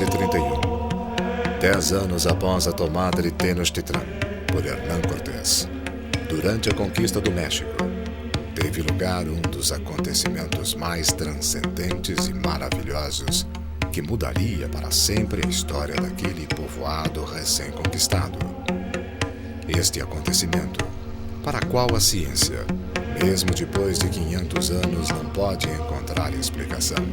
1531, 10 anos após a tomada de Tenochtitlan por Hernán Cortés, durante a conquista do México, teve lugar um dos acontecimentos mais transcendentes e maravilhosos que mudaria para sempre a história daquele povoado recém-conquistado. Este acontecimento, para qual a ciência, mesmo depois de 500 anos, não pode encontrar explicação,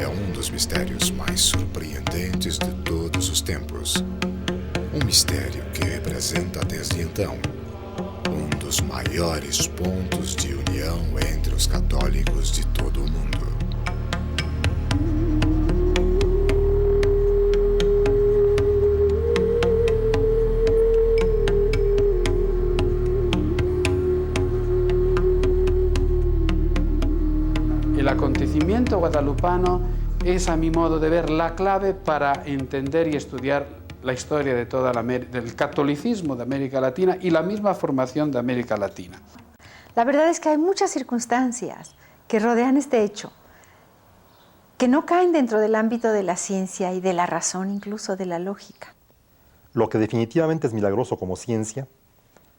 é um dos mistérios mais surpreendentes de todos os tempos. Um mistério que representa desde então um dos maiores pontos de união entre os católicos de todo o mundo. El acontecimiento guadalupano es, a mi modo de ver, la clave para entender y estudiar la historia de del catolicismo de América Latina y la misma formación de América Latina. La verdad es que hay muchas circunstancias que rodean este hecho, que no caen dentro del ámbito de la ciencia y de la razón, incluso de la lógica. Lo que definitivamente es milagroso como ciencia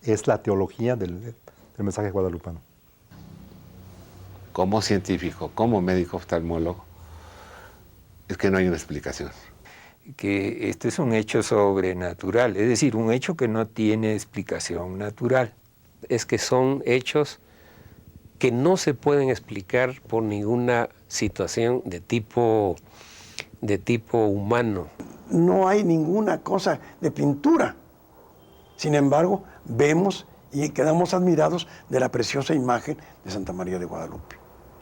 es la teología del mensaje guadalupano. Como científico, como médico oftalmólogo, es que no hay una explicación. Que este es un hecho sobrenatural, es decir, un hecho que no tiene explicación natural. Es que son hechos que no se pueden explicar por ninguna situación de tipo humano. No hay ninguna cosa de pintura. Sin embargo, vemos y quedamos admirados de la preciosa imagen de Santa María de Guadalupe.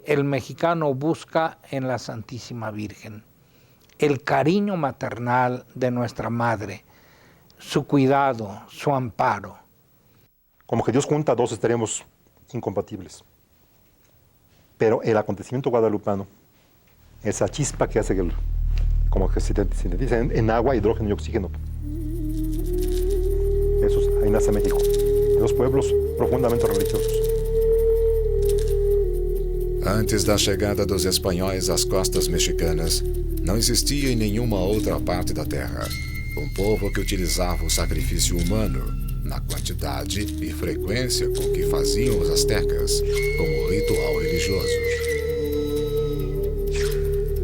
El mexicano busca en la Santísima Virgen el cariño maternal de nuestra Madre, su cuidado, su amparo. Como que Dios junta dos extremos incompatibles. Pero el acontecimiento guadalupano, esa chispa que hace que como que se sintetiza en agua, hidrógeno y oxígeno. Ahí nace México. Dos pueblos profundamente religiosos. Antes da chegada dos espanhóis às costas mexicanas, não existia em nenhuma outra parte da terra um povo que utilizava o sacrifício humano na quantidade e frequência com que faziam os astecas como ritual religioso.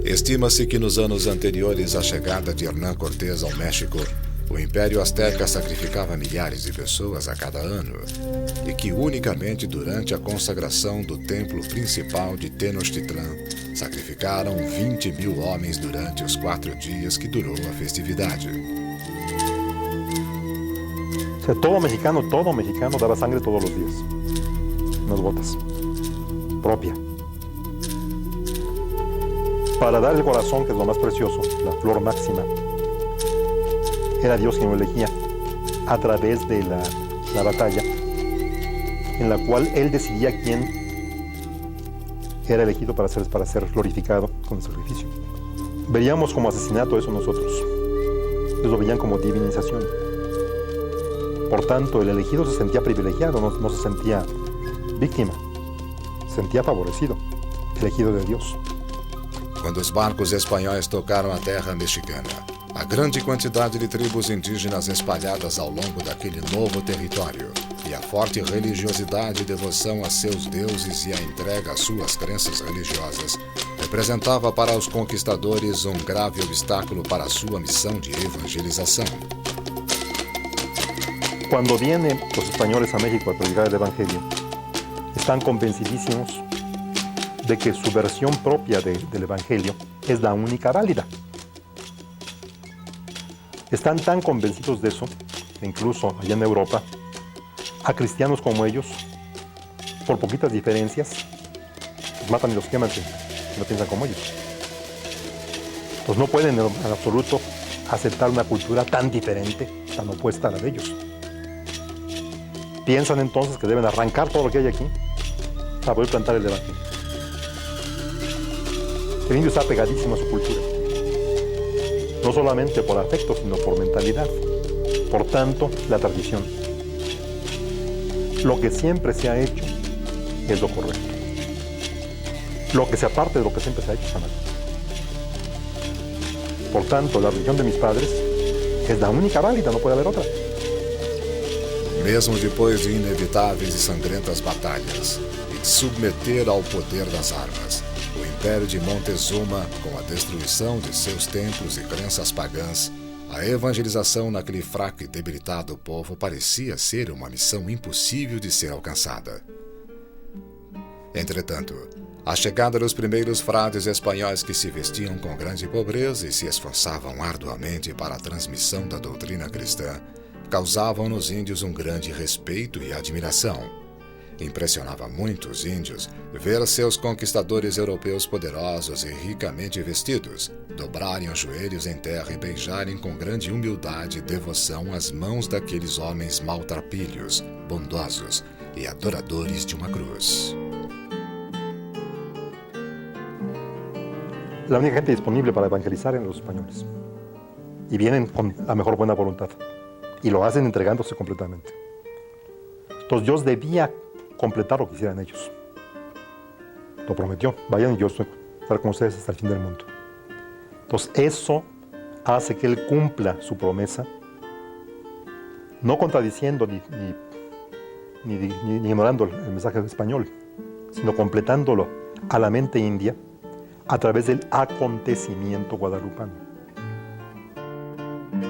Estima-se que nos anos anteriores à chegada de Hernán Cortés ao México, o Império Azteca sacrificava milhares de pessoas a cada ano e que unicamente durante a consagração do templo principal de Tenochtitlan sacrificaram 20.000 homens durante os 4 dias que durou a festividade. O sea, todo mexicano daba sangre todos los días. Unas gotas. Propia. Para dar el corazón, que es lo más precioso, la flor máxima, era Dios quien lo elegía a través de la batalla, en la cual Él decidía quién era elegido para ser glorificado con el sacrificio. Veíamos como asesinato eso nosotros. Ellos lo veían como divinización. Por tanto, el elegido se sentía privilegiado, no se sentía víctima, se sentía favorecido, elegido de Dios. Quando os barcos espanhóis tocaram a terra mexicana, a grande quantidade de tribos indígenas espalhadas ao longo daquele novo território e a forte religiosidade e devoção a seus deuses e a entrega às suas crenças religiosas representava para os conquistadores um grave obstáculo para a sua missão de evangelização. Cuando vienen los españoles a México a predicar el Evangelio, están convencidísimos de que su versión propia del Evangelio es la única válida. Están tan convencidos de eso, que incluso allá en Europa, a cristianos como ellos, por poquitas diferencias, los matan y los queman si no piensan como ellos. Pues no pueden en absoluto aceptar una cultura tan diferente, tan opuesta a la de ellos. Piensan entonces que deben arrancar todo lo que hay aquí para poder plantar el Evangelio. El indio está pegadísimo a su cultura, no solamente por afecto, sino por mentalidad. Por tanto, la tradición. Lo que siempre se ha hecho es lo correcto. Lo que se aparte de lo que siempre se ha hecho está mal. Por tanto, la religión de mis padres es la única válida, no puede haber otra. Mesmo depois de inevitáveis e sangrentas batalhas e de submeter ao poder das armas, o Império de Montezuma, com a destruição de seus templos e crenças pagãs, a evangelização naquele fraco e debilitado povo parecia ser uma missão impossível de ser alcançada. Entretanto, a chegada dos primeiros frades espanhóis que se vestiam com grande pobreza e se esforçavam arduamente para a transmissão da doutrina cristã causavam nos índios um grande respeito e admiração. Impressionava muito os índios ver seus conquistadores europeus poderosos e ricamente vestidos dobrarem os joelhos em terra e beijarem com grande humildade e devoção as mãos daqueles homens maltrapilhos, bondosos e adoradores de uma cruz. La única gente disponible para evangelizar eran los españoles. Y vienen con la mejor buena voluntad. Y lo hacen entregándose completamente. Entonces Dios debía completar lo que hicieran ellos. Lo prometió. Vayan y yo estoy con ustedes hasta el fin del mundo. Entonces eso hace que Él cumpla su promesa, no contradiciendo ni ignorando el mensaje español, sino completándolo a la mente india a través del acontecimiento guadalupano.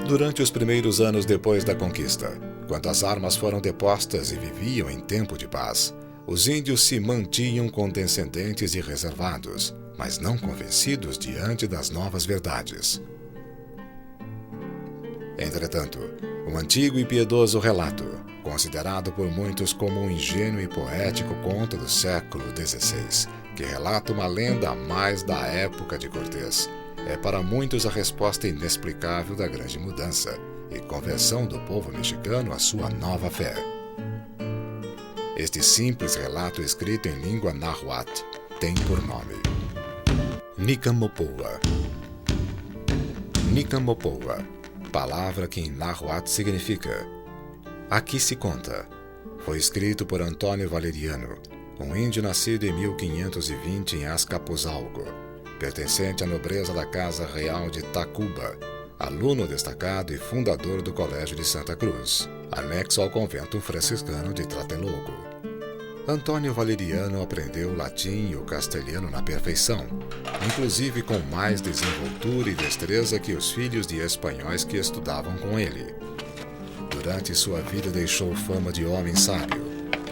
Durante os primeiros anos depois da conquista, quando as armas foram depostas e viviam em tempo de paz, os índios se mantinham condescendentes e reservados, mas não convencidos diante das novas verdades. Entretanto, um antigo e piedoso relato, considerado por muitos como um ingênuo e poético conto do século XVI, que relata uma lenda a mais da época de Cortés, é para muitos a resposta inexplicável da grande mudança e conversão do povo mexicano à sua nova fé. Este simples relato escrito em língua náhuatl tem por nome Nican-Mopoua. Nican-Mopoua, palavra que em náhuatl significa aqui se conta, foi escrito por Antônio Valeriano, um índio nascido em 1520 em Azcapotzalco, pertencente à nobreza da Casa Real de Tacuba, aluno destacado e fundador do Colégio de Santa Cruz, anexo ao convento franciscano de Tlatelolco. Antônio Valeriano aprendeu o latim e o castelhano na perfeição, inclusive com mais desenvoltura e destreza que os filhos de espanhóis que estudavam com ele. Durante sua vida deixou fama de homem sábio,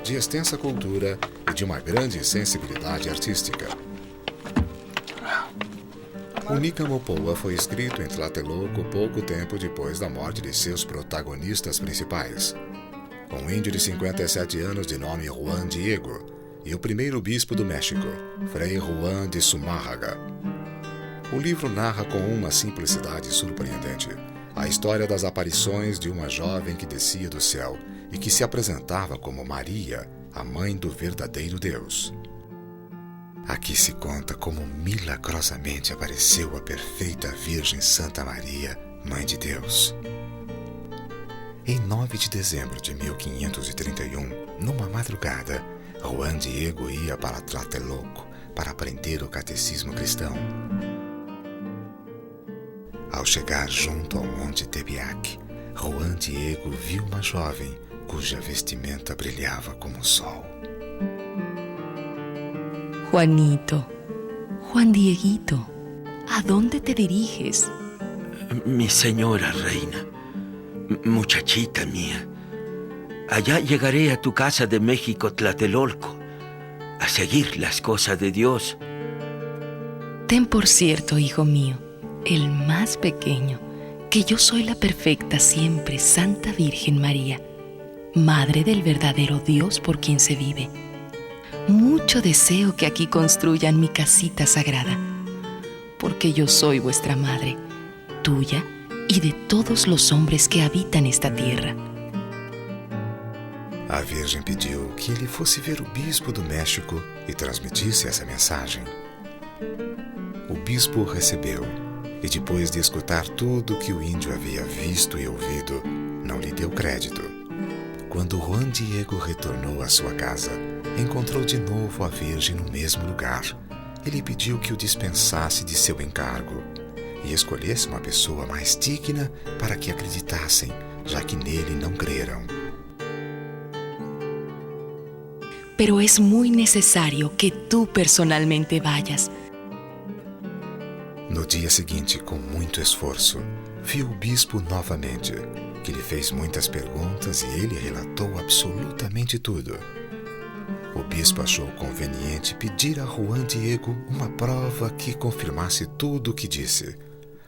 de extensa cultura e de uma grande sensibilidade artística. O Nican-Mopoua foi escrito em Tlatelolco pouco tempo depois da morte de seus protagonistas principais, um índio de 57 anos de nome Juan Diego e o primeiro bispo do México, Frei Juan de Zumárraga. O livro narra com uma simplicidade surpreendente a história das aparições de uma jovem que descia do céu e que se apresentava como Maria, a mãe do verdadeiro Deus. Aqui se conta como milagrosamente apareceu a perfeita Virgem Santa Maria, Mãe de Deus. Em 9 de dezembro de 1531, numa madrugada, Juan Diego ia para Tlatelolco para aprender o catecismo cristão. Ao chegar junto ao Monte Tepeyac, Juan Diego viu uma jovem cuja vestimenta brilhava como o sol. Juanito, Juan Dieguito, ¿a dónde te diriges? Mi señora reina, muchachita mía, allá llegaré a tu casa de México, Tlatelolco, a seguir las cosas de Dios. Ten por cierto, hijo mío, el más pequeño, que yo soy la perfecta siempre Santa Virgen María, Madre del verdadero Dios por quien se vive. Mucho deseo que aquí construyan mi casita sagrada, porque yo soy vuestra madre, tuya y de todos los hombres que habitan esta tierra. A Virgem pediu que ele fosse ver o bispo do México e transmitisse essa mensagem. O bispo recebeu e, depois de escutar tudo que o índio havia visto e ouvido, não lhe deu crédito. Quando Juan Diego retornou à sua casa, encontrou de novo a Virgem no mesmo lugar. Ele pediu que o dispensasse de seu encargo e escolhesse uma pessoa mais digna para que acreditassem, já que nele não creram. Pero es muy necesario que tú personalmente vayas. No dia seguinte, com muito esforço, viu o bispo novamente, que lhe fez muitas perguntas e ele relatou absolutamente tudo. O bispo achou conveniente pedir a Juan Diego uma prova que confirmasse tudo o que disse.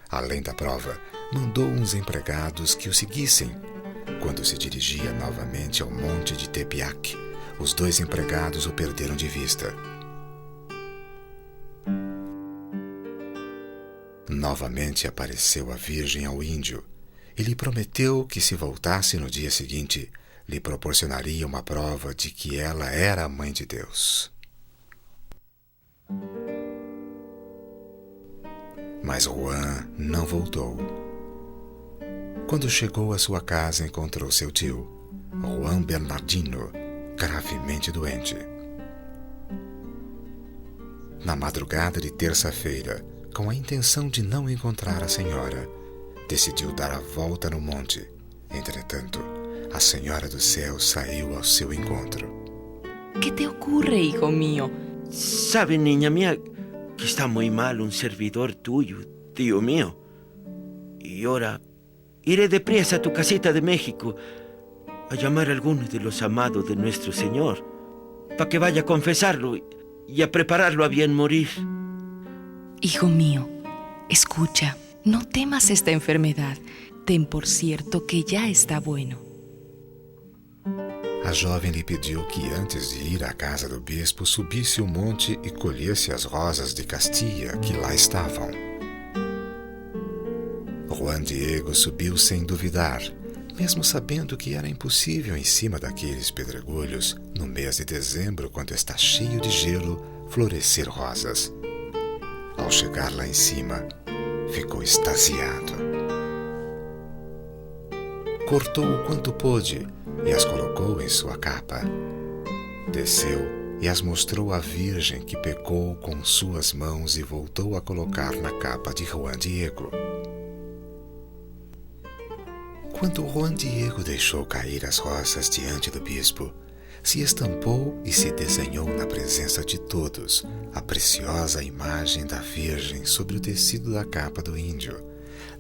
Além da prova, mandou uns empregados que o seguissem. Quando se dirigia novamente ao monte de Tepeyac, os 2 empregados o perderam de vista. Novamente apareceu a Virgem ao índio e lhe prometeu que, se voltasse no dia seguinte, lhe proporcionaria uma prova de que ela era a Mãe de Deus. Mas Juan não voltou. Quando chegou à sua casa, encontrou seu tio, Juan Bernardino, gravemente doente. Na madrugada de terça-feira, com a intenção de não encontrar a senhora, decidiu dar a volta no monte. Entretanto, a Senhora do Céu saiu ao seu encontro. ¿Qué te ocurre, hijo mío? ¿Sabe, niña mía, que está muy mal un servidor tuyo, tío mío? Y ahora iré deprisa a tu casita de México a llamar a alguno de los amados de nuestro Señor para que vaya a confesarlo y a prepararlo a bien morir. Hijo mío, escucha, no temas esta enfermedad. Ten por cierto que ya está bueno. A jovem lhe pediu que, antes de ir à casa do bispo, subisse o monte e colhesse as rosas de Castilla que lá estavam. Juan Diego subiu sem duvidar, mesmo sabendo que era impossível em cima daqueles pedregulhos, no mês de dezembro, quando está cheio de gelo, florescer rosas. Ao chegar lá em cima, ficou extasiado. Cortou o quanto pôde e as colocou em sua capa. Desceu e as mostrou à Virgem, que pegou com suas mãos e voltou a colocar na capa de Juan Diego. Quando Juan Diego deixou cair as rosas diante do bispo, se estampou e se desenhou na presença de todos a preciosa imagem da Virgem sobre o tecido da capa do índio,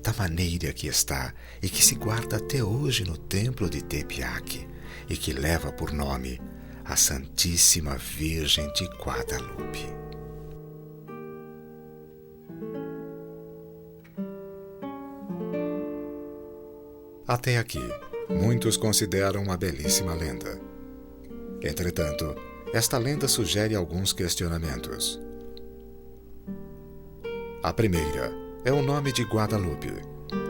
da maneira que está e que se guarda até hoje no templo de Tepeyac e que leva por nome a Santíssima Virgem de Guadalupe. Até aqui, muitos consideram uma belíssima lenda. Entretanto, esta lenda sugere alguns questionamentos. A primeira é o nome de Guadalupe.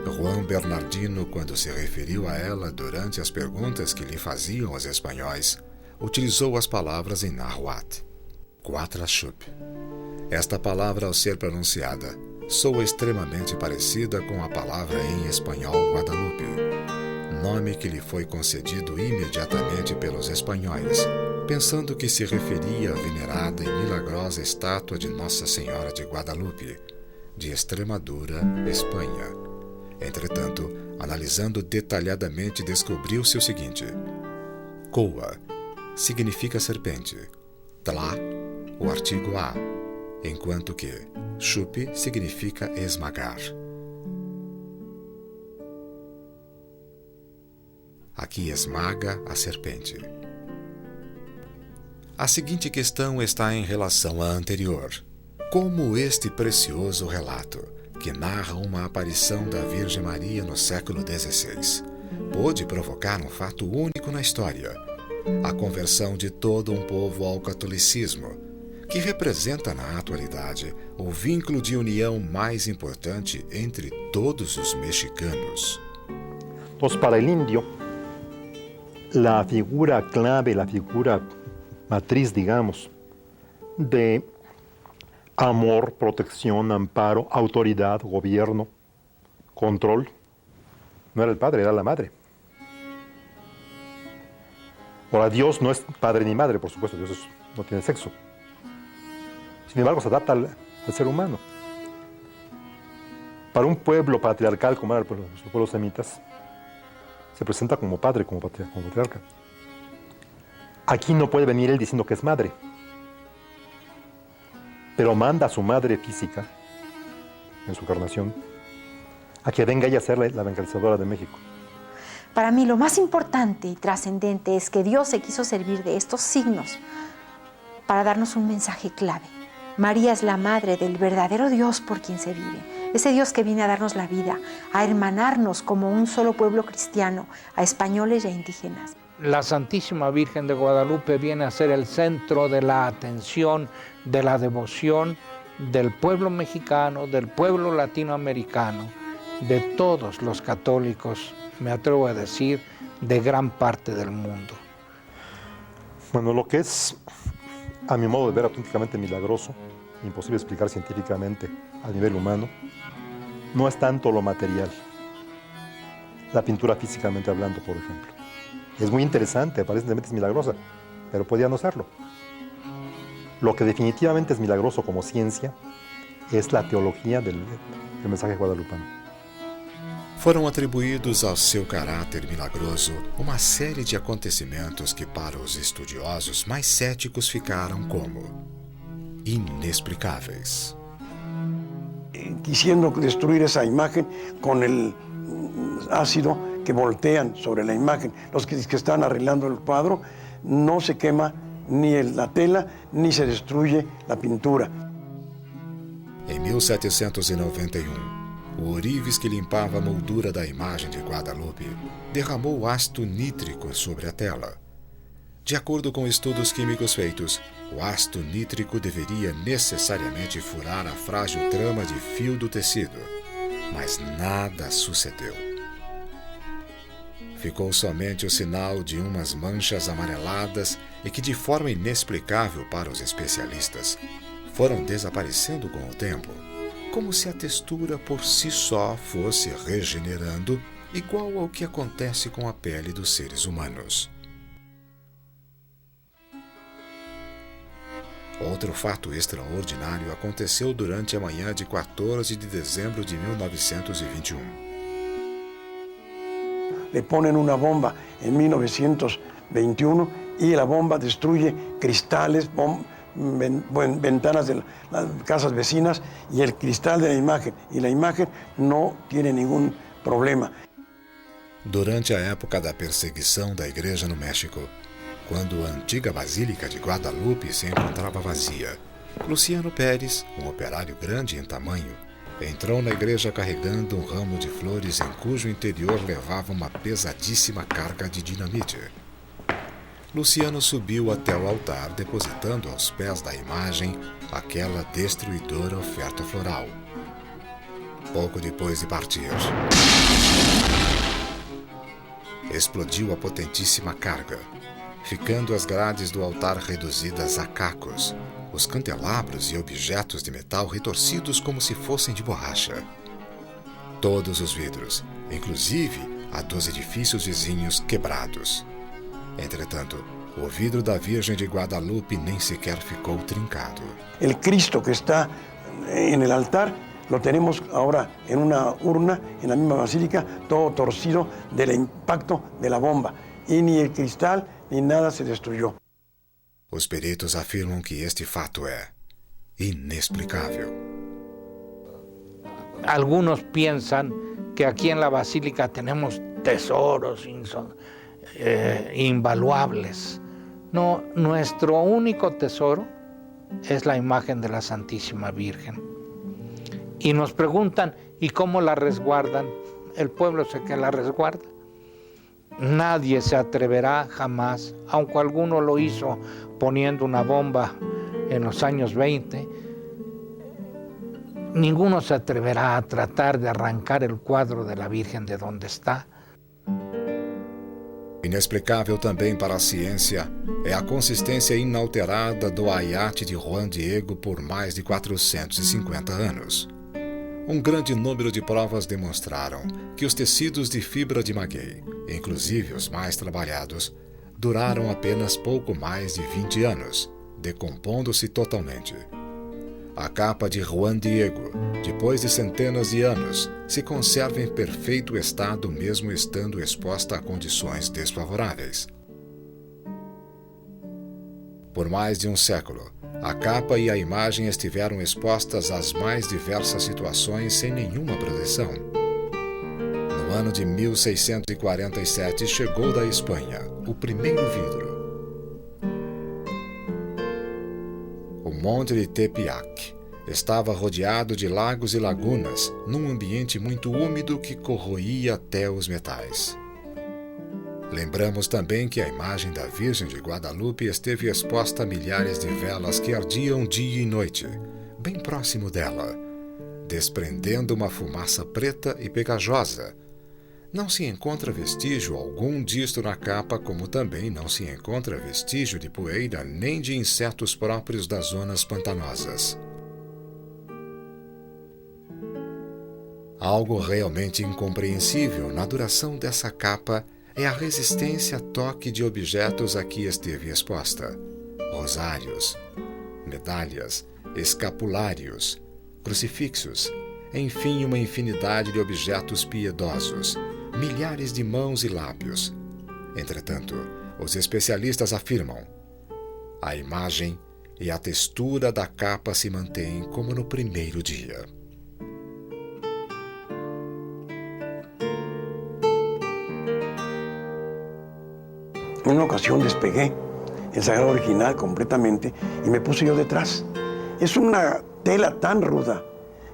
Juan Bernardino, quando se referiu a ela durante as perguntas que lhe faziam os espanhóis, utilizou as palavras em náhuatl, Guatlachup. Esta palavra, ao ser pronunciada, soa extremamente parecida com a palavra em espanhol Guadalupe, nome que lhe foi concedido imediatamente pelos espanhóis, pensando que se referia à venerada e milagrosa estátua de Nossa Senhora de Guadalupe, de Extremadura, Espanha. Entretanto, analisando detalhadamente, descobriu-se o seguinte: Coa significa serpente, Tla, o artigo a, enquanto que chupe significa esmagar. Aqui esmaga a serpente. A seguinte questão está em relação à anterior. Como este precioso relato, que narra uma aparição da Virgem Maria no século XVI, pôde provocar um fato único na história, a conversão de todo um povo ao catolicismo, que representa na atualidade o vínculo de união mais importante entre todos os mexicanos. Entonces, para el indio, la figura clave, la figura matriz, digamos, de amor, protección, amparo, autoridad, gobierno, control, no era el padre, era la madre. Ahora, Dios no es padre ni madre, por supuesto, Dios no tiene sexo. Sin embargo, se adapta al ser humano. Para un pueblo patriarcal como eran los pueblos semitas, se presenta como padre, como patriarca. Aquí no puede venir él diciendo que es madre, pero manda a su madre física, en su encarnación, a que venga ella a ser la evangelizadora de México. Para mí lo más importante y trascendente es que Dios se quiso servir de estos signos para darnos un mensaje clave. María es la madre del verdadero Dios por quien se vive. Ese Dios que viene a darnos la vida, a hermanarnos como un solo pueblo cristiano, a españoles y a indígenas. La Santísima Virgen de Guadalupe viene a ser el centro de la atención, de la devoción del pueblo mexicano, del pueblo latinoamericano, de todos los católicos, me atrevo a decir, de gran parte del mundo. Bueno, lo que es, a mi modo de ver, auténticamente milagroso, imposible explicar científicamente a nivel humano, no es tanto lo material, la pintura físicamente hablando, por ejemplo. Es muy interesante, aparentemente es milagrosa, pero podría no serlo. Lo que definitivamente es milagroso como ciencia es la teología del mensaje guadalupano. Foram atribuídos ao seu caráter milagroso uma série de acontecimentos que para os estudiosos mais céticos ficaram como inexplicáveis. Quisiendo destruir esa imagen con el ácido que voltean sobre la imagen. Los que están arreglando el cuadro, no se quema ni la tela, ni se destruye la pintura. Em 1791, o ourives que limpava a moldura da imagem de Guadalupe derramou ácido nítrico sobre a tela. De acordo com estudos químicos feitos, o ácido nítrico deveria necessariamente furar a frágil trama de fio do tecido, mas nada sucedeu. Ficou somente o sinal de umas manchas amareladas e que, de forma inexplicável para os especialistas, foram desaparecendo com o tempo, como se a textura por si só fosse regenerando, igual ao que acontece com a pele dos seres humanos. Outro fato extraordinário aconteceu durante a manhã de 14 de dezembro de 1921. Le ponen una bomba en 1921 y la bomba destruye cristales, ventanas de las casas vecinas y el cristal de la imagen. Y la imagen no tiene ningún problema. Durante a época da perseguição da igreja no México, quando a antiga Basílica de Guadalupe se encontrava vazia, Luciano Pérez, um operário grande em tamanho, entrou na igreja carregando um ramo de flores em cujo interior levava uma pesadíssima carga de dinamite. Luciano subiu até o altar, depositando aos pés da imagem aquela destruidora oferta floral. Pouco depois de partir, explodiu a potentíssima carga, ficando as grades do altar reduzidas a cacos, os candelabros e objetos de metal retorcidos como se fossem de borracha. Todos os vidros, inclusive a dos edifícios vizinhos, quebrados. Entretanto, o vidro da Virgem de Guadalupe nem sequer ficou trincado. El Cristo que está en el altar lo tenemos ahora en una urna, en la misma basílica, todo torcido del impacto de la bomba. Y ni el cristal ni nada se destruyó. Os peritos afirmam que este fato é inexplicável. Algunos piensan que aquí en la basílica tenemos tesoros invaluables. No, nuestro único tesoro es la imagen de la Santísima Virgen. Y nos preguntan, ¿y cómo la resguardan? El pueblo es el que la resguarda. Nadie se atreverá jamás, aunque alguno lo hizo poniendo una bomba en los años 20, ninguno se atreverá a tratar de arrancar el cuadro de la Virgen de donde está. Inexplicável também para a ciência é a consistência inalterada do aiate de Juan Diego por mais de 450 anos. Um grande número de provas demonstraram que os tecidos de fibra de maguey, inclusive os mais trabalhados, duraram apenas pouco mais de 20 anos, decompondo-se totalmente. A capa de Juan Diego, depois de centenas de anos, se conserva em perfeito estado mesmo estando exposta a condições desfavoráveis. Por mais de um século, a capa e a imagem estiveram expostas às mais diversas situações sem nenhuma proteção. No ano de 1647 chegou da Espanha o primeiro vidro. O Monte de Tepeyac estava rodeado de lagos e lagunas, num ambiente muito úmido que corroía até os metais. Lembramos também que a imagem da Virgem de Guadalupe esteve exposta a milhares de velas que ardiam dia e noite, bem próximo dela, desprendendo uma fumaça preta e pegajosa. Não se encontra vestígio algum disto na capa, como também não se encontra vestígio de poeira nem de insetos próprios das zonas pantanosas. Algo realmente incompreensível na duração dessa capa é a resistência a toque de objetos a que esteve exposta. Rosários, medalhas, escapulários, crucifixos, enfim, uma infinidade de objetos piedosos, milhares de mãos e lábios. Entretanto, os especialistas afirmam: a imagem e a textura da capa se mantêm como no primeiro dia. En una ocasión despegué el sagrado original completamente y me puse yo detrás. Es una tela tan ruda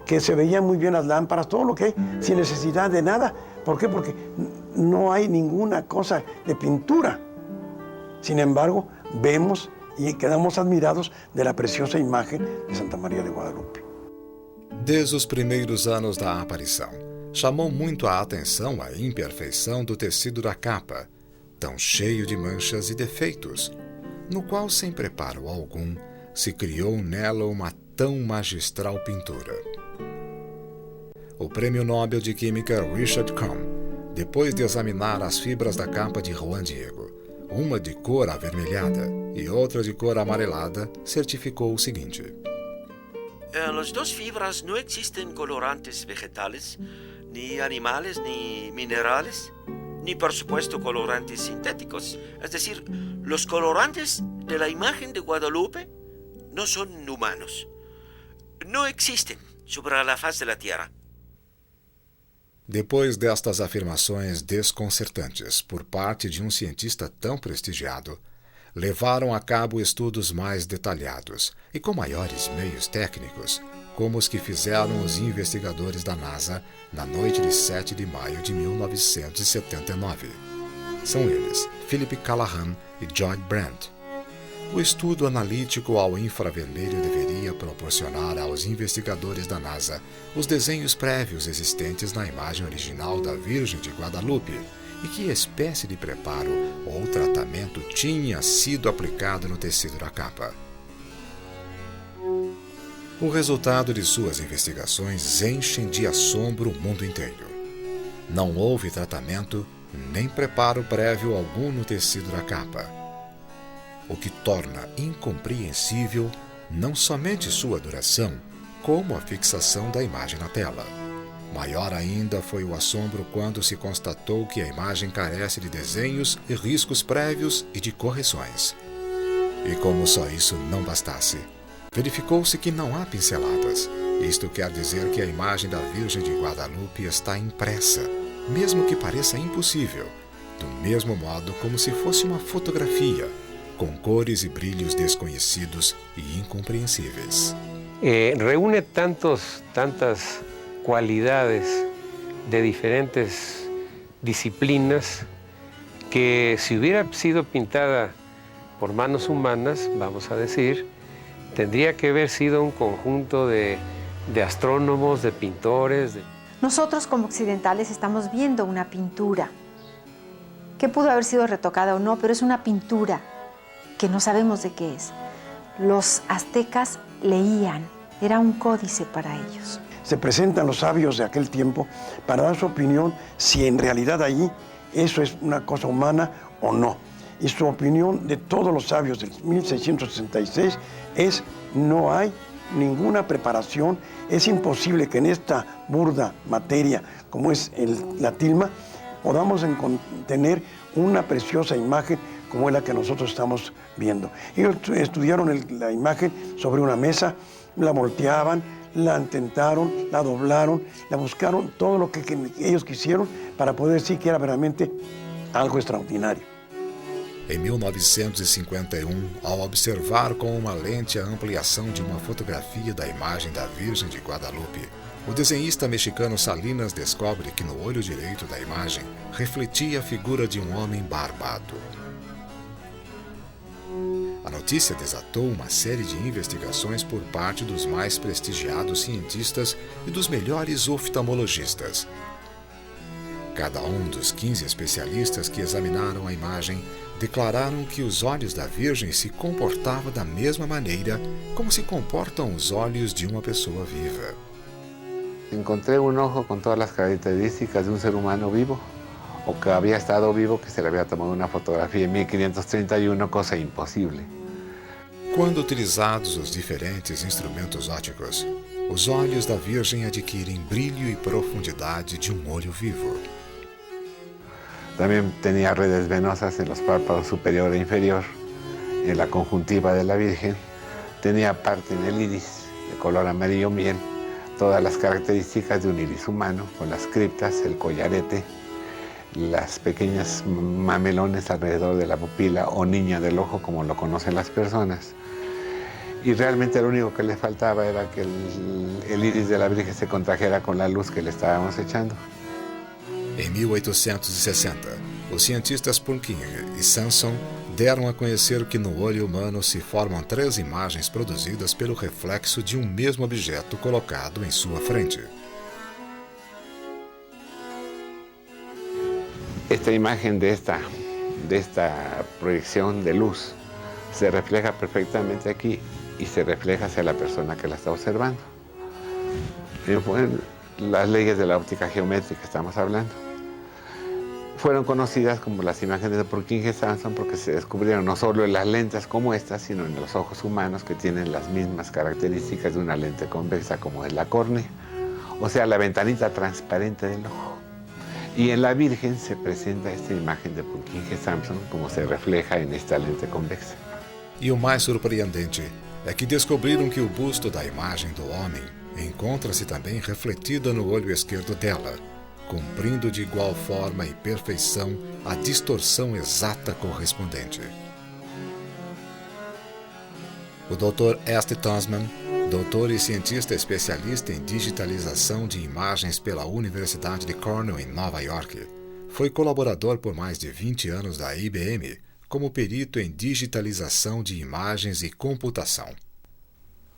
que se veían muy bien las lámparas, todo lo que hay, sin necesidad de nada. ¿Por qué? Porque no hay ninguna cosa de pintura. Sin embargo, vemos y quedamos admirados de la preciosa imagen de Santa María de Guadalupe. Desde os primeiros anos da aparição, chamou muito a atenção a imperfeição do tecido da capa, tão cheio de manchas e defeitos, no qual, sem preparo algum, se criou nela uma tão magistral pintura. O Prêmio Nobel de Química Richard Cohn, depois de examinar as fibras da capa de Juan Diego, uma de cor avermelhada e outra de cor amarelada, certificou o seguinte: En las dos fibras no existen colorantes vegetales, ni animales, ni minerales, ni por supuesto colorantes sintéticos. Es decir, los colorantes de la imagen de Guadalupe no son humanos. No existen sobre la faz de la Tierra. Depois destas afirmações desconcertantes por parte de um cientista tão prestigiado, levaram a cabo estudos mais detalhados e com maiores meios técnicos, como os que fizeram os investigadores da NASA na noite de 7 de maio de 1979. São eles Philip Callahan e George Brent. O estudo analítico ao infravermelho deveria proporcionar aos investigadores da NASA os desenhos prévios existentes na imagem original da Virgem de Guadalupe e que espécie de preparo ou tratamento tinha sido aplicado no tecido da capa. O resultado de suas investigações enchem de assombro o mundo inteiro. Não houve tratamento nem preparo prévio algum no tecido da capa, o que torna incompreensível não somente sua duração, como a fixação da imagem na tela. Maior ainda foi o assombro quando se constatou que a imagem carece de desenhos e riscos prévios e de correções. E como só isso não bastasse, verificou-se que não há pinceladas. Isto quer dizer que a imagem da Virgem de Guadalupe está impressa, mesmo que pareça impossível, do mesmo modo como se fosse uma fotografia, com cores e brilhos desconhecidos e incompreensíveis. Reúne tantas cualidades de diferentes disciplinas que si hubiera sido pintada por manos humanas, vamos a decir, tendría que haber sido un conjunto de astrónomos, de pintores. Nosotros como occidentales estamos viendo una pintura que pudo haber sido retocada o no, pero es una pintura que no sabemos de qué es. Los aztecas leían, era un códice para ellos. Se presentan los sabios de aquel tiempo para dar su opinión si en realidad allí eso es una cosa humana o no. Y su opinión de todos los sabios del 1666 es: no hay ninguna preparación. Es imposible que en esta burda materia como es la tilma podamos tener una preciosa imagen como es la que nosotros estamos viendo. Ellos estudiaron la imagen sobre una mesa, la volteaban, la intentaron, la doblaron, la buscaron, todo lo que ellos quisieron para poder decir que era realmente algo extraordinario. Em 1951, ao observar com uma lente a ampliação de uma fotografia da imagem da Virgem de Guadalupe, o desenhista mexicano Salinas descobre que no olho direito da imagem refletia a figura de um homem barbado. A notícia desatou uma série de investigações por parte dos mais prestigiados cientistas e dos melhores oftalmologistas. Cada um dos 15 especialistas que examinaram a imagem declararam que os olhos da Virgem se comportavam da mesma maneira como se comportam os olhos de uma pessoa viva. Encontré un ojo con todas las características de un ser humano vivo, o que había estado vivo, que se le había tomado una fotografía en 1531, cosa imposible. Quando utilizados os diferentes instrumentos ópticos, os olhos da Virgem adquirem brilho e profundidade de um olho vivo. También tenía redes venosas en los párpados superior e inferior, en la conjuntiva de la Virgen. Tenía parte en el iris, de color amarillo miel, todas las características de un iris humano, con las criptas, el collarete, las pequeñas mamelones alrededor de la pupila o niña del ojo, como lo conocen las personas. Y realmente lo único que le faltaba era que el iris de la Virgen se contrajera con la luz que le estábamos echando. Em 1860, os cientistas Purkinje e Sanson deram a conhecer que no olho humano se formam 3 imagens produzidas pelo reflexo de um mesmo objeto colocado em sua frente. Esta imagen de esta proyección de luz se refleja perfectamente aquí y se refleja hacia la persona que la está observando. Las leyes de la óptica geométrica estamos hablando. Fueron conocidas como las imágenes de Purkinje y Sanson porque se descubrieron no solo en las lentes como estas, sino en los ojos humanos que tienen las mismas características de una lente convexa como es la córnea, o sea, la ventanita transparente del ojo. Y en la Virgen se presenta esta imagen de Purkinje y Sanson como se refleja en esta lente convexa. E o mais surpreendente é que descobriram que o busto da imagem do homem encontra-se também refletida no olho esquerdo dela, cumprindo de igual forma e perfeição a distorção exata correspondente. O Dr. St. Tosman, doutor e cientista especialista em digitalização de imagens pela Universidade de Cornell, em Nova York, foi colaborador por mais de 20 anos da IBM como perito em digitalização de imagens e computação.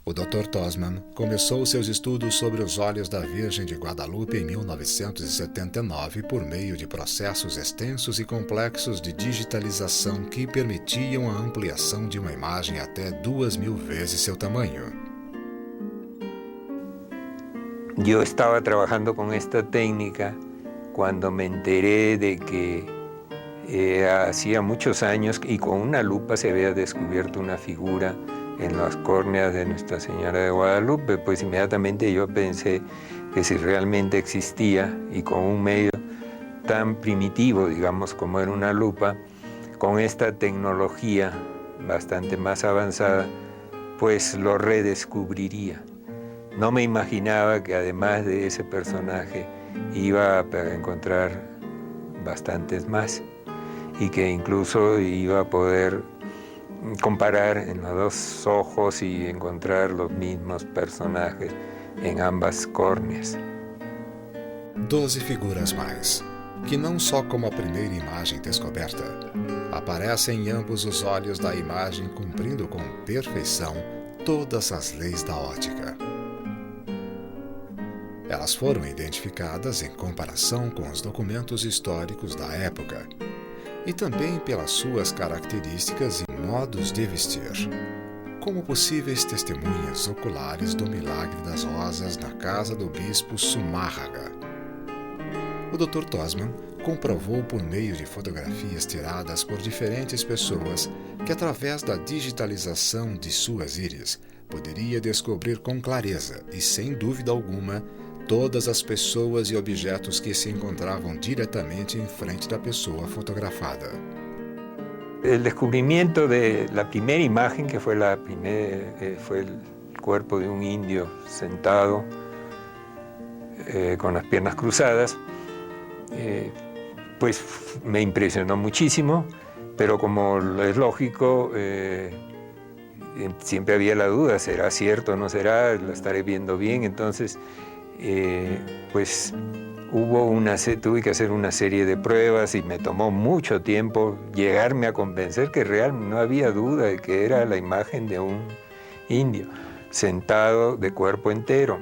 O Dr. Tosman começou seus estudos sobre os olhos da Virgem de Guadalupe em 1979 por meio de processos extensos e complexos de digitalização que permitiam a ampliação de uma imagem até 2.000 vezes seu tamanho. Yo estaba trabajando con esta técnica cuando me enteré de que hacía muchos años y con una lupa se había descubierto una figura en las córneas de Nuestra Señora de Guadalupe. Pues inmediatamente yo pensé que si realmente existía y con un medio tan primitivo, digamos, como era una lupa, con esta tecnología bastante más avanzada, pues lo redescubriría. No me imaginaba que además de ese personaje iba a encontrar bastantes más y que incluso iba a poder comparar en los dos ojos y encontrar los mismos personajes en ambas córneas. 12 figuras mais, que não só como a primeira imagem descoberta, aparecem em ambos os olhos da imagem cumprindo com perfeição todas as leis da ótica. Elas foram identificadas em comparação com os documentos históricos da época e também pelas suas características e modos de vestir, como possíveis testemunhas oculares do milagre das rosas na casa do bispo Zumárraga. O Dr. Tosman comprovou por meio de fotografias tiradas por diferentes pessoas que, através da digitalização de suas íris, poderia descobrir com clareza e sem dúvida alguma todas as pessoas e objetos que se encontravam diretamente em frente da pessoa fotografada. El descubrimiento de la primera imagen, que fue fue el cuerpo de un indio sentado con las piernas cruzadas, pues me impresionó muchísimo, pero como es lógico, siempre había la duda, ¿será cierto o no será? ¿Lo estaré viendo bien? Entonces, pues tuve que hacer una serie de pruebas y me tomó mucho tiempo llegarme a convencer que realmente no había duda de que era la imagen de un indio sentado de cuerpo entero.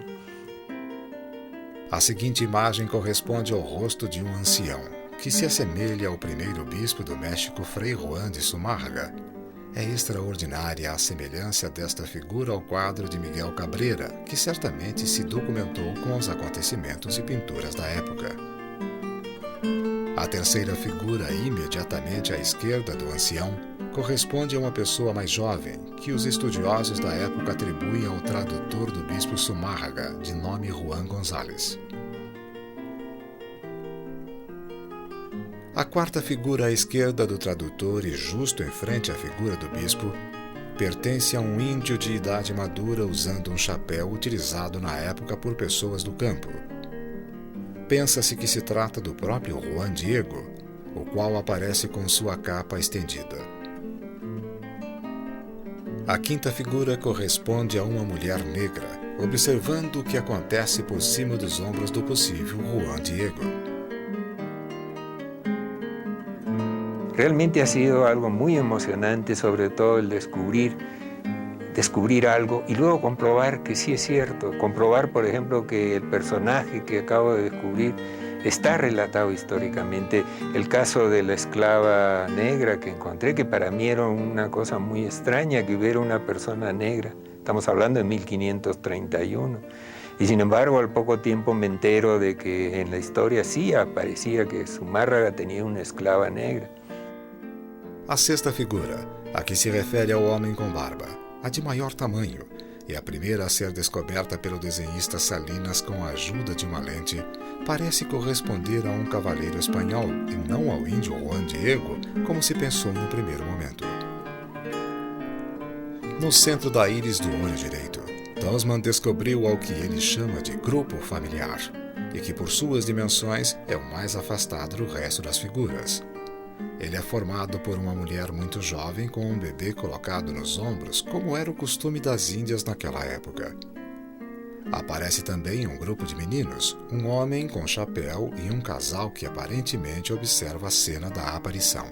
A seguinte imagem corresponde ao rosto de um ancião, que se assemelha ao primeiro bispo do México, Frei Juan de Zumárraga. É extraordinária a semelhança desta figura ao quadro de Miguel Cabrera, que certamente se documentou com os acontecimentos e pinturas da época. A terceira figura, imediatamente à esquerda do ancião, corresponde a uma pessoa mais jovem, que os estudiosos da época atribuem ao tradutor do bispo Zumárraga, de nome Juan González. A quarta figura à esquerda do tradutor e justo em frente à figura do bispo pertence a um índio de idade madura usando um chapéu utilizado na época por pessoas do campo. Pensa-se que se trata do próprio Juan Diego, o qual aparece com sua capa estendida. A quinta figura corresponde a uma mulher negra, observando o que acontece por cima dos ombros do possível Juan Diego. Realmente ha sido algo muy emocionante, sobre todo el descubrir algo y luego comprobar que sí es cierto. Comprobar, por ejemplo, que el personaje que acabo de descubrir está relatado históricamente. El caso de la esclava negra que encontré, que para mí era una cosa muy extraña que hubiera una persona negra. Estamos hablando de 1531. Y sin embargo, al poco tiempo me entero de que en la historia sí aparecía que Zumárraga tenía una esclava negra. A sexta figura, a que se refere ao homem com barba, a de maior tamanho, e a primeira a ser descoberta pelo desenhista Salinas com a ajuda de uma lente, parece corresponder a um cavaleiro espanhol e não ao índio Juan Diego, como se pensou no primeiro momento. No centro da íris do olho direito, Dossmann descobriu ao que ele chama de grupo familiar, e que por suas dimensões é o mais afastado do resto das figuras. Ele é formado por uma mulher muito jovem com um bebê colocado nos ombros, como era o costume das Índias naquela época. Aparece também um grupo de meninos, um homem com chapéu e um casal que aparentemente observa a cena da aparição.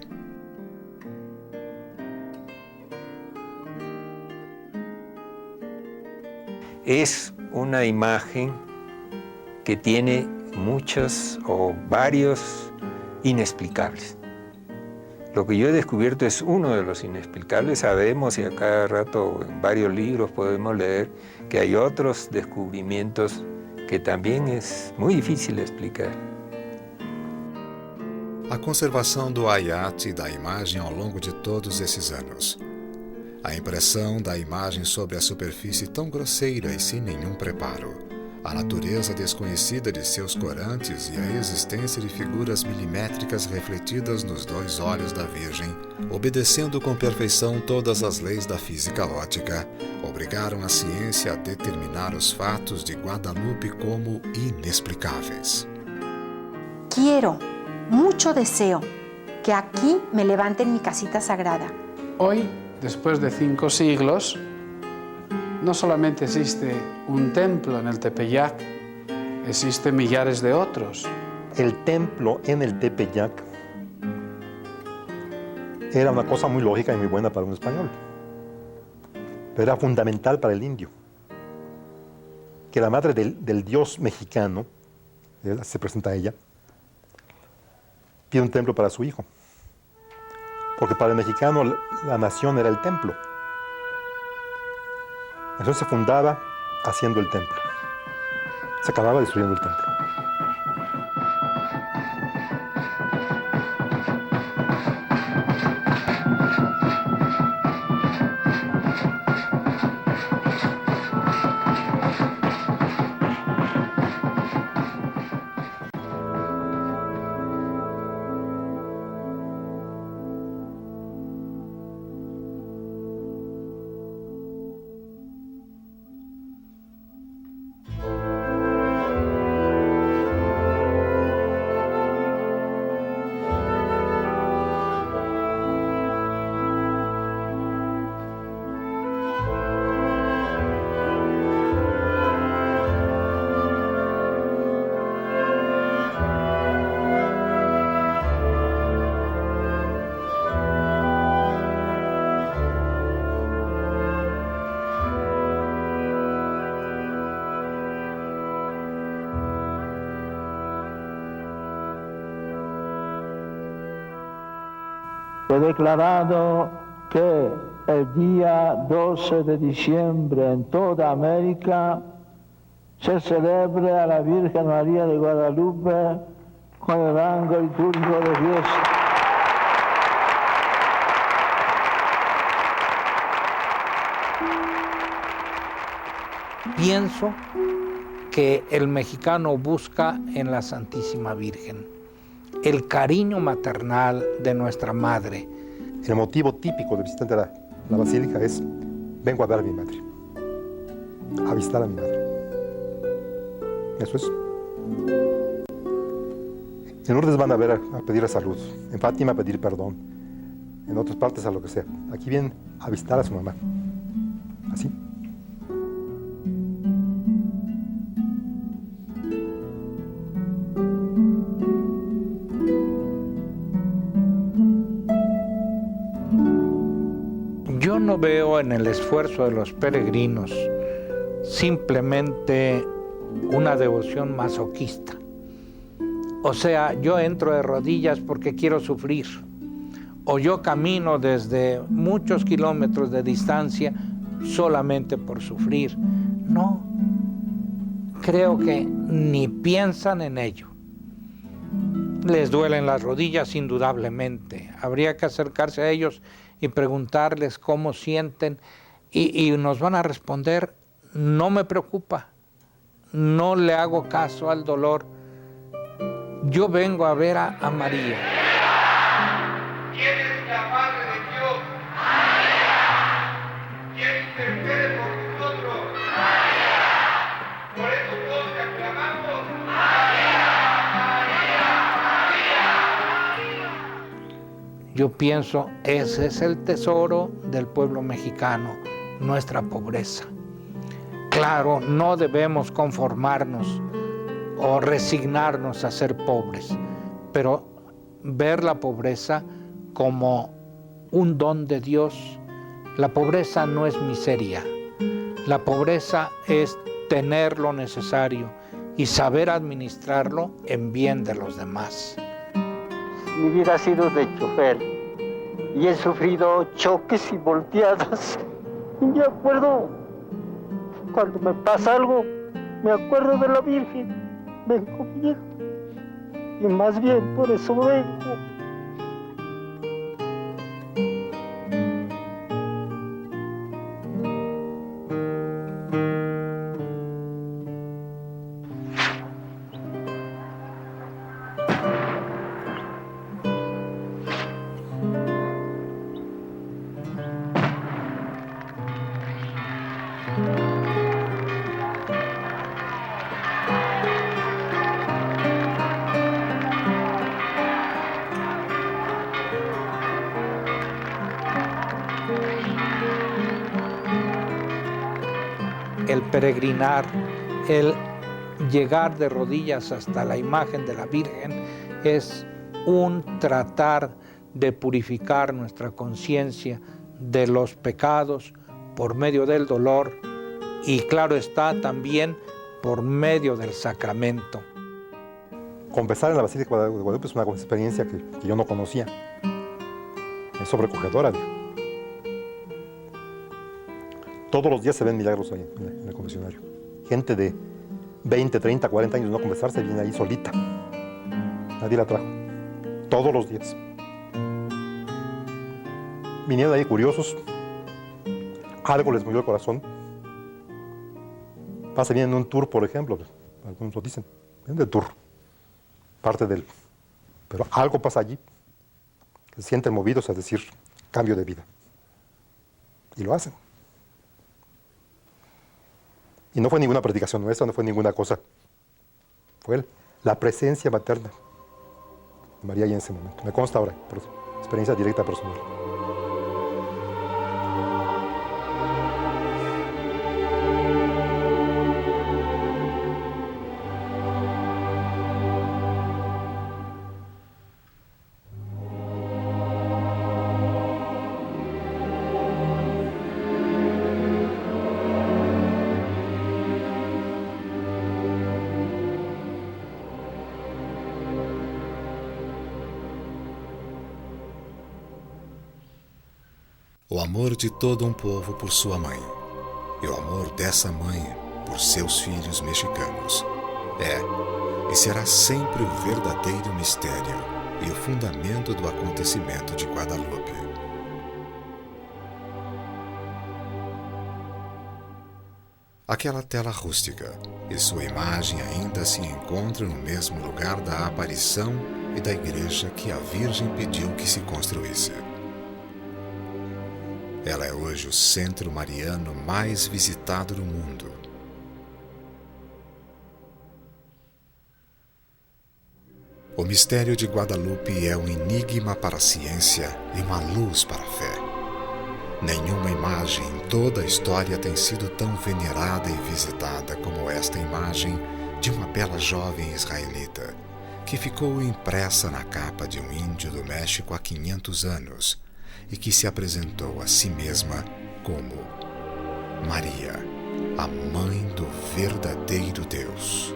Es una imagen que tiene muchos o varios inexplicables. Lo que yo he descubierto es uno de los inexplicables. Sabemos, y a cada rato en varios libros podemos leer, que hay otros descubrimientos que también es muy difícil de explicar. A conservação do ayat e da imagem ao longo de todos esses anos. A impressão da imagem sobre a superfície tão grosseira e sem nenhum preparo. A natureza desconhecida de seus corantes e a existência de figuras milimétricas refletidas nos dois olhos da Virgem, obedecendo com perfeição todas as leis da física óptica, obrigaram a ciência a determinar os fatos de Guadalupe como inexplicáveis. Quiero, mucho deseo, que aquí me levanten mi casita sagrada. Hoy, después de 5 siglos, no solamente existe un templo en el Tepeyac, existen millares de otros. El templo en el Tepeyac era una cosa muy lógica y muy buena para un español, pero era fundamental para el indio. Que la madre del dios mexicano, se presenta a ella, pide un templo para su hijo, porque para el mexicano la nación era el templo. Entonces se fundaba haciendo el templo. Se acababa destruyendo el templo. declarado que el día 12 de diciembre en toda América se celebre a la Virgen María de Guadalupe con el rango litúrgico de fiesta. Pienso que el mexicano busca en la Santísima Virgen el cariño maternal de nuestra madre. El motivo típico del visitante a la basílica es: vengo a ver a mi madre, a visitar a mi madre. Eso es. En Lourdes van a ver a pedir salud, en Fátima a pedir perdón, en otras partes a lo que sea. Aquí vienen a visitar a su mamá. Así. Yo no veo en el esfuerzo de los peregrinos simplemente una devoción masoquista. O sea, yo entro de rodillas porque quiero sufrir, o yo camino desde muchos kilómetros de distancia solamente por sufrir. No, creo que ni piensan en ello. Les duelen las rodillas indudablemente. Habría que acercarse a ellos y preguntarles cómo sienten y nos van a responder: no me preocupa, no le hago caso al dolor. Yo vengo a ver a María. ¿Quién es la Madre de Dios? ¿Quién intercede por nosotros? Por eso todos te aclamamos. Yo pienso, ese es el tesoro del pueblo mexicano, nuestra pobreza. Claro, no debemos conformarnos o resignarnos a ser pobres, pero ver la pobreza como un don de Dios. La pobreza no es miseria, la pobreza es tener lo necesario y saber administrarlo en bien de los demás. Mi vida ha sido de chofer y he sufrido choques y volteadas. Y me acuerdo, cuando me pasa algo, me acuerdo de la Virgen. Vengo bien, y más bien por eso vengo. El peregrinar, el llegar de rodillas hasta la imagen de la Virgen es un tratar de purificar nuestra conciencia de los pecados por medio del dolor y, claro está, también por medio del sacramento. Confesar en la Basílica de Guadalupe es una experiencia que yo no conocía. Es sobrecogedora. Todos los días se ven milagros ahí en el confesionario. Gente de 20, 30, 40 años de no confesarse viene ahí solita. Nadie la trajo. Todos los días. Vinieron ahí curiosos. Algo les movió el corazón. Pasa bien en un tour, por ejemplo. Algunos lo dicen. Vienen del tour. Parte del... Pero algo pasa allí. Se sienten movidos a decir cambio de vida. Y lo hacen. Y no fue ninguna predicación nuestra, no fue ninguna cosa. Fue la presencia materna de María ahí en ese momento. Me consta ahora, por experiencia directa personal. o amor de todo um povo por sua mãe e o amor dessa mãe por seus filhos mexicanos. E será sempre o verdadeiro mistério e o fundamento do acontecimento de Guadalupe. Aquela tela rústica e sua imagem ainda se encontram no mesmo lugar da aparição e da igreja que a Virgem pediu que se construísse. Ela é hoje o centro mariano mais visitado do mundo. O mistério de Guadalupe é um enigma para a ciência e uma luz para a fé. Nenhuma imagem em toda a história tem sido tão venerada e visitada como esta imagem de uma bela jovem israelita, que ficou impressa na capa de um índio do México há 500 anos e que se apresentou a si mesma como Maria, a mãe do verdadeiro Deus.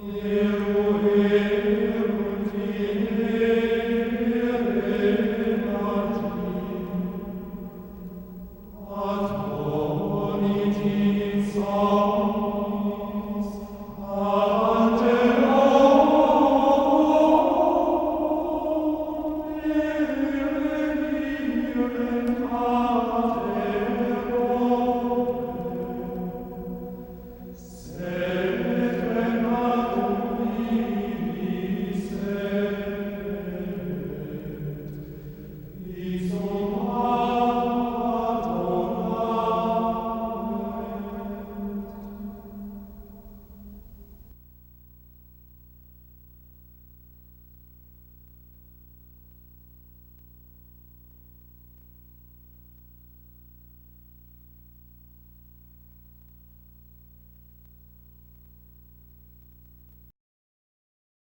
Yeah.